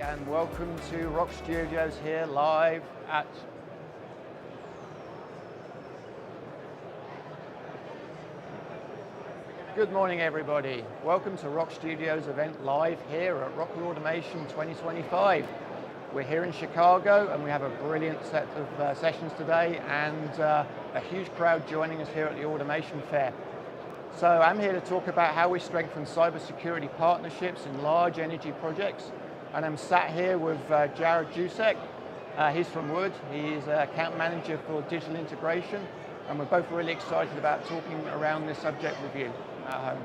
And welcome to Rock Studios here live at Good morning everybody. Welcome to Rock Studios event live here at Rockwell Automation 2025. We're here in Chicago and we have a brilliant set of sessions today and a huge crowd joining us here at the Automation Fair. So I'm here to talk about how we strengthen cybersecurity partnerships in large energy projects. And I'm sat here with Jared Jusek. He's from Wood. He's account manager for digital integration. And we're both really excited about talking around this subject with you at home.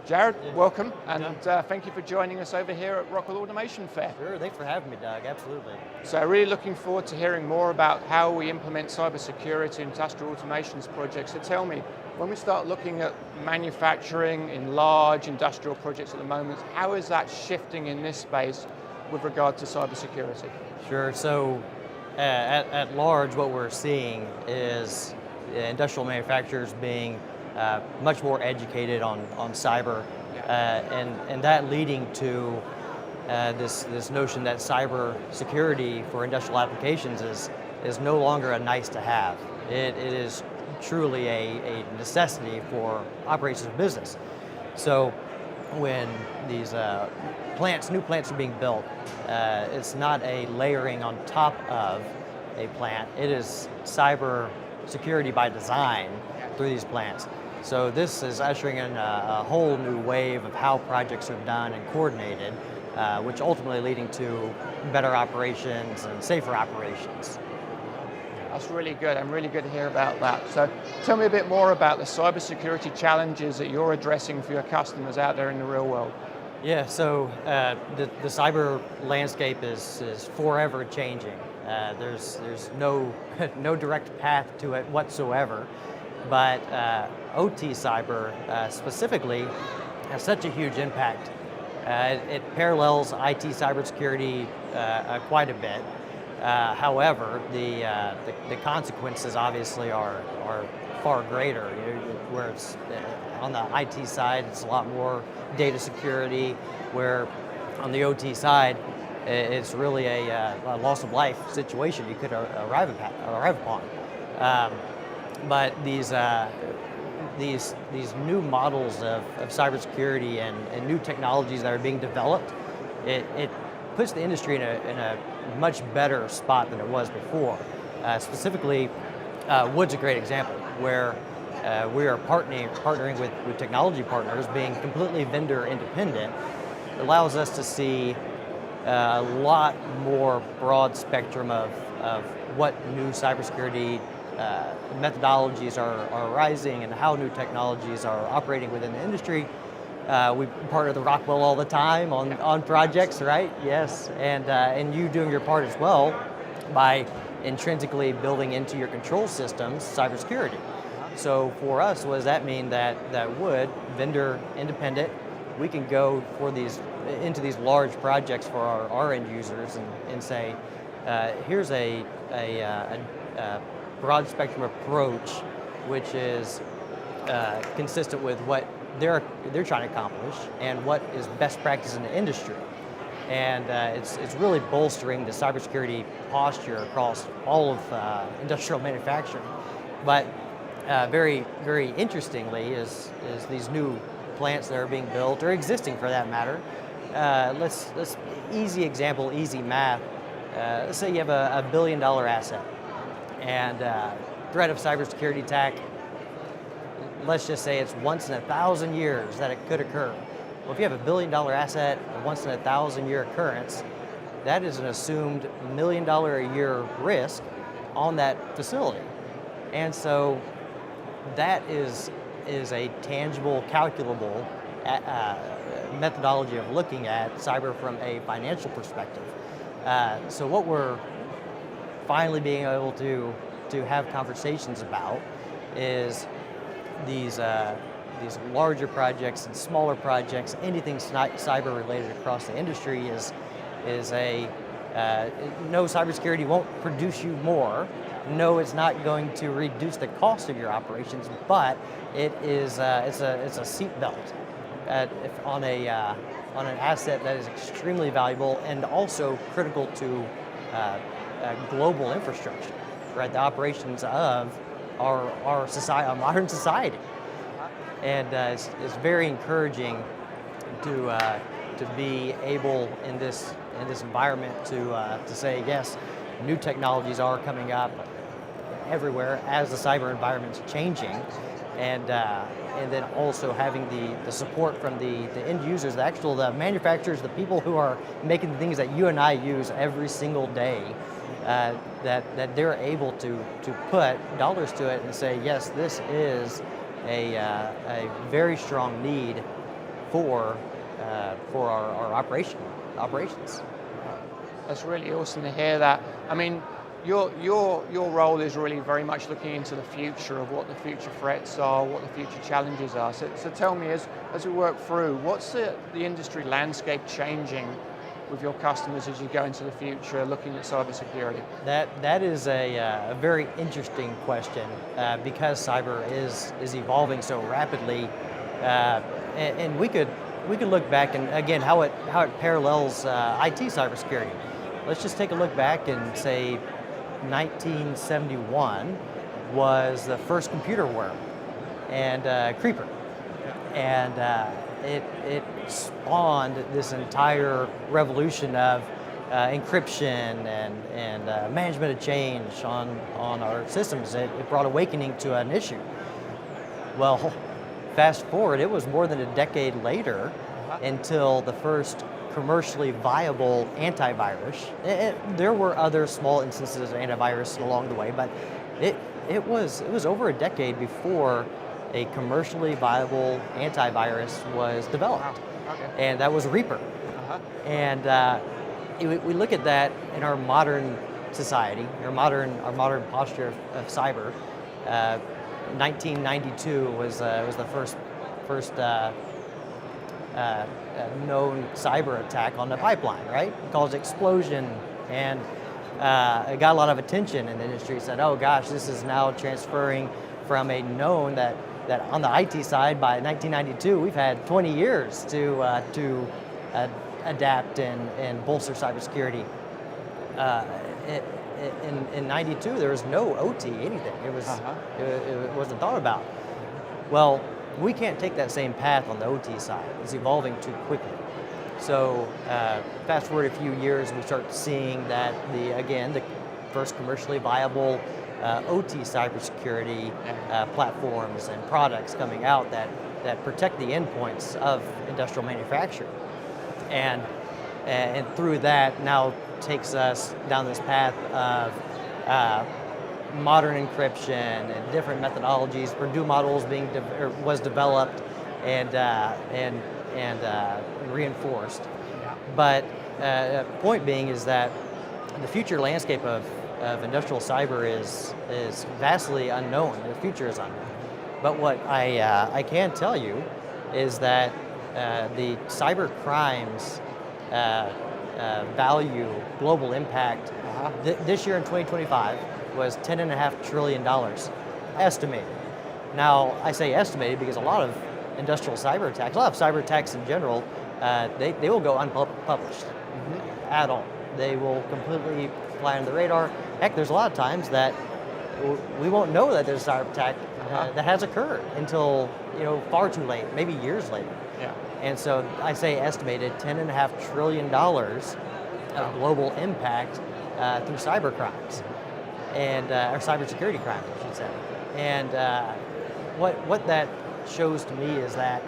Jared, welcome, and thank you for joining us over here at Rockwell Automation Fair. Sure, thanks for having me, Doug, absolutely. So really looking forward to hearing more about how we implement cybersecurity in industrial automations projects. So tell me, when we start looking at manufacturing in large industrial projects at the moment, how is that shifting in this space with regard to cybersecurity? Sure, so at large what we're seeing is industrial manufacturers being much more educated on cyber, and that leading to this notion that cyber security for industrial applications is no longer a nice to have. It is truly a necessity for operations of business. So when these new plants are being built, it's not a layering on top of a plant, it is cyber security by design through these plants. So this is ushering in a whole new wave of how projects are done and coordinated, which ultimately leading to better operations and safer operations. That's really good. I'm really good to hear about that. So tell me a bit more about the cybersecurity challenges that you're addressing for your customers out there in the real world. Yeah, so the cyber landscape is forever changing. There's no direct path to it whatsoever. But OT cyber specifically has such a huge impact. It parallels IT cybersecurity quite a bit. However, the consequences obviously are far greater. Where it's on the IT side, it's a lot more data security. Where on the OT side, it's really a loss of life situation you could arrive upon. But these new models of cybersecurity and new technologies that are being developed, it puts the industry in a much better spot than it was before. Specifically, Wood's a great example where we are partnering with technology partners, being completely vendor independent. It allows us to see a lot more broad spectrum of what new cybersecurity methodologies are arising and how new technologies are operating within the industry. We partner with Rockwell all the time on projects, right? Yes, and you doing your part as well by intrinsically building into your control systems cybersecurity. So for us, what does that mean? That Wood, vendor independent, we can go into these large projects for our end users and say, here's a broad spectrum approach, which is consistent with what they're trying to accomplish and what is best practice in the industry. And it's really bolstering the cybersecurity posture across all of industrial manufacturing. But very, very interestingly is these new plants that are being built, or existing for that matter. Let's easy example, easy math. Let's say you have a $1 billion asset. And threat of cybersecurity attack, let's just say it's once in 1,000 years that it could occur. Well, if you have a $1 billion asset, a once in 1,000 year occurrence, that is an assumed $1 million a year risk on that facility. And so that is a tangible, calculable methodology of looking at cyber from a financial perspective. So what we're finally being able to have conversations about is these larger projects and smaller projects. Anything cyber related across the industry is no, cybersecurity won't produce you more. No, it's not going to reduce the cost of your operations, but it's a seatbelt on on an asset that is extremely valuable and also critical to global infrastructure, right? The operations of our society, our modern society. And it's very encouraging to be able in this environment to say, yes, new technologies are coming up everywhere as the cyber environment's changing, and then also having the support from the end users, the manufacturers, the people who are making the things that you and I use every single day, that they're able to put dollars to it and say, yes, this is a very strong need for our operations. That's really awesome to hear that. I mean, your role is really very much looking into the future of what the future threats are, what the future challenges are. So tell me, as we work through, what's the industry landscape changing with your customers as you go into the future looking at cybersecurity? That is a very interesting question because cyber is evolving so rapidly, and we could look back and again how it parallels IT cybersecurity. Let's just take a look back and say 1971 was the first computer worm and creeper, and it spawned this entire revolution of encryption and management of change on our systems. It brought awakening to an issue. Well, fast forward, it was more than a decade later until the first commercially viable antivirus. There were other small instances of antivirus along the way, but it was over a decade before a commercially viable antivirus was developed. Wow. Okay. And that was Reaper. And we look at that in our modern society, our modern posture of cyber. 1992 was the first known cyber attack on the pipeline, right? It caused explosion, and it got a lot of attention in the industry. Said, oh gosh, this is now transferring from a known that on the IT side by 1992 we've had 20 years to adapt and bolster cybersecurity. In 92 there was no OT anything. It wasn't thought about. Well, we can't take that same path on the OT side. It's evolving too quickly. So fast forward a few years, we start seeing that the first commercially viable OT cybersecurity platforms and products coming out that protect the endpoints of industrial manufacturing, and through that now takes us down this path of modern encryption and different methodologies. Purdue models was developed and reinforced. Yeah. But point being is that the future landscape of industrial cyber is vastly unknown. The future is unknown. But what I can tell you is that the cyber crimes value, global impact, this year in 2025 was $10.5 trillion, estimated. Now, I say estimated because a lot of industrial cyber attacks, a lot of cyber attacks in general, they will go unpublished at all. They will completely fly under the radar. Heck, there's a lot of times that we won't know that there's a cyber attack that has occurred until far too late, maybe years later. Yeah. And so I say estimated $10.5 trillion of global impact through cyber crimes, and or cybersecurity crimes, I should say. And what that shows to me is that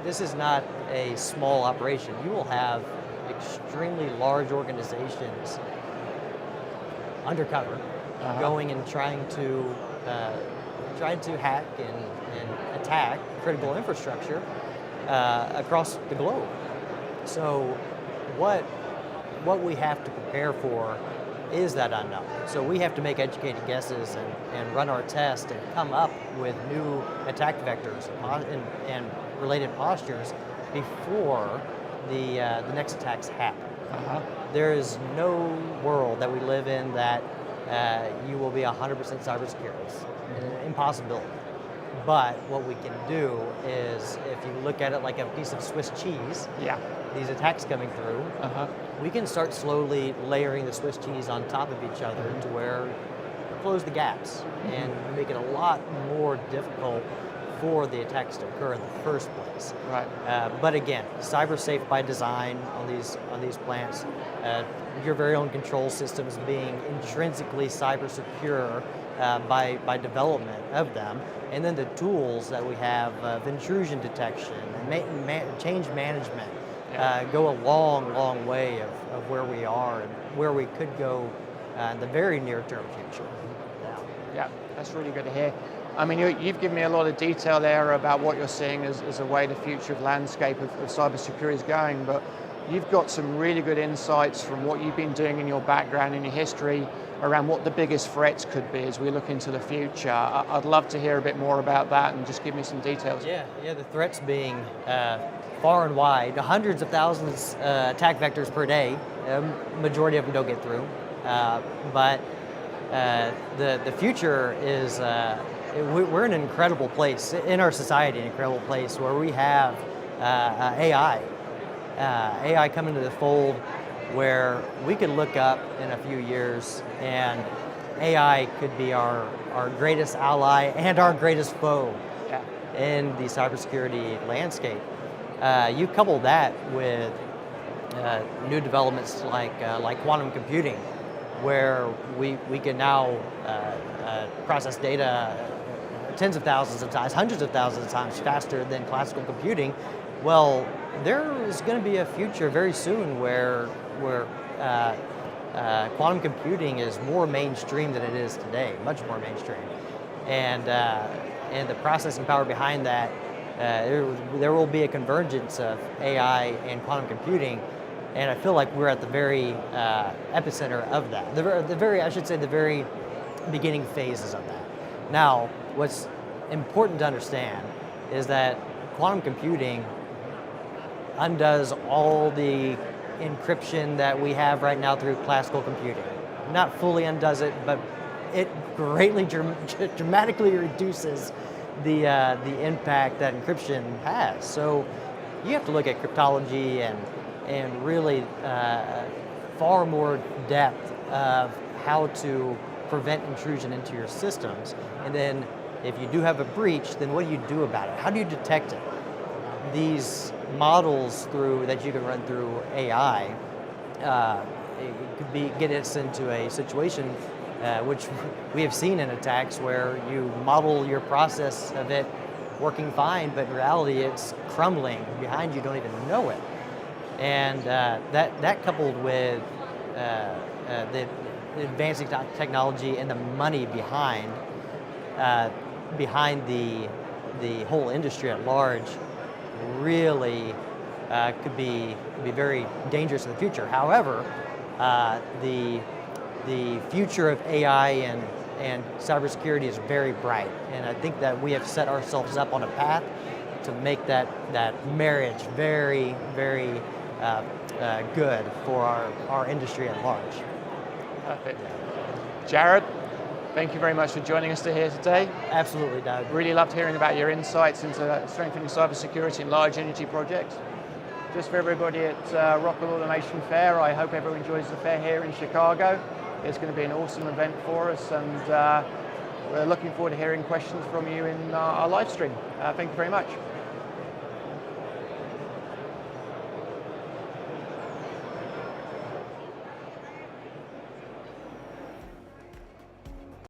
this is not a small operation. You will have extremely large organizations undercover going and trying to hack and attack critical infrastructure across the globe. So what we have to prepare for is that unknown. So we have to make educated guesses and run our tests and come up with new attack vectors and related postures before the next attacks happen. There is no world that we live in that you will be 100% cybersecurity. It's an impossibility. But what we can do is, if you look at it like a piece of Swiss cheese, Yeah. these attacks coming through, we can start slowly layering the Swiss cheese on top of each other to where close the gaps and make it a lot more difficult for the attacks to occur in the first place. Right. But again, cyber safe by design on these plants. Your very own control systems being intrinsically cyber secure by development of them, and then the tools that we have of intrusion detection and change management go a long way of where we are and where we could go in the very near-term future. Yeah, that's really good to hear. I mean, you've given me a lot of detail there about what you're seeing as a way the future of landscape of cybersecurity is going, but you've got some really good insights from what you've been doing in your background and your history around what the biggest threats could be as we look into the future. I'd love to hear a bit more about that and just give me some details. Yeah, the threats being far and wide, hundreds of thousands attack vectors per day. Majority of them don't get through, but the future is, we're in an incredible place, in our society, an incredible place where we have AI coming to the fold, where we could look up in a few years and AI could be our greatest ally and our greatest foe in the cybersecurity landscape. You couple that with new developments like quantum computing, where we can now process data tens of thousands of times, hundreds of thousands of times faster than classical computing. Well, there is going to be a future very soon where quantum computing is more mainstream than it is today, much more mainstream, and the processing power behind that, there will be a convergence of AI and quantum computing, and I feel like we're at the very epicenter of that. The very beginning phases of that. Now, what's important to understand is that quantum computing undoes all the encryption that we have right now through classical computing. Not fully undoes it, but it greatly dramatically reduces the impact that encryption has. So you have to look at cryptology and really far more depth of how to prevent intrusion into your systems. And then if you do have a breach, then what do you do about it? How do you detect it? These models that you can run through AI, it could get us into a situation which we have seen in attacks where you model your process of it working fine, but in reality it's crumbling behind you, don't even know it. And that coupled with the advancing technology and the money behind the whole industry at large, really could be very dangerous in the future. However, the future of AI and cybersecurity is very bright, and I think that we have set ourselves up on a path to make that marriage very, very good for our industry at large. Perfect. Jared, thank you very much for joining us here today. Absolutely, Doug. Really loved hearing about your insights into strengthening cybersecurity in large energy projects. Just for everybody at Rockwell Automation Fair, I hope everyone enjoys the fair here in Chicago. It's going to be an awesome event for us, and we're looking forward to hearing questions from you in our live stream. Thank you very much.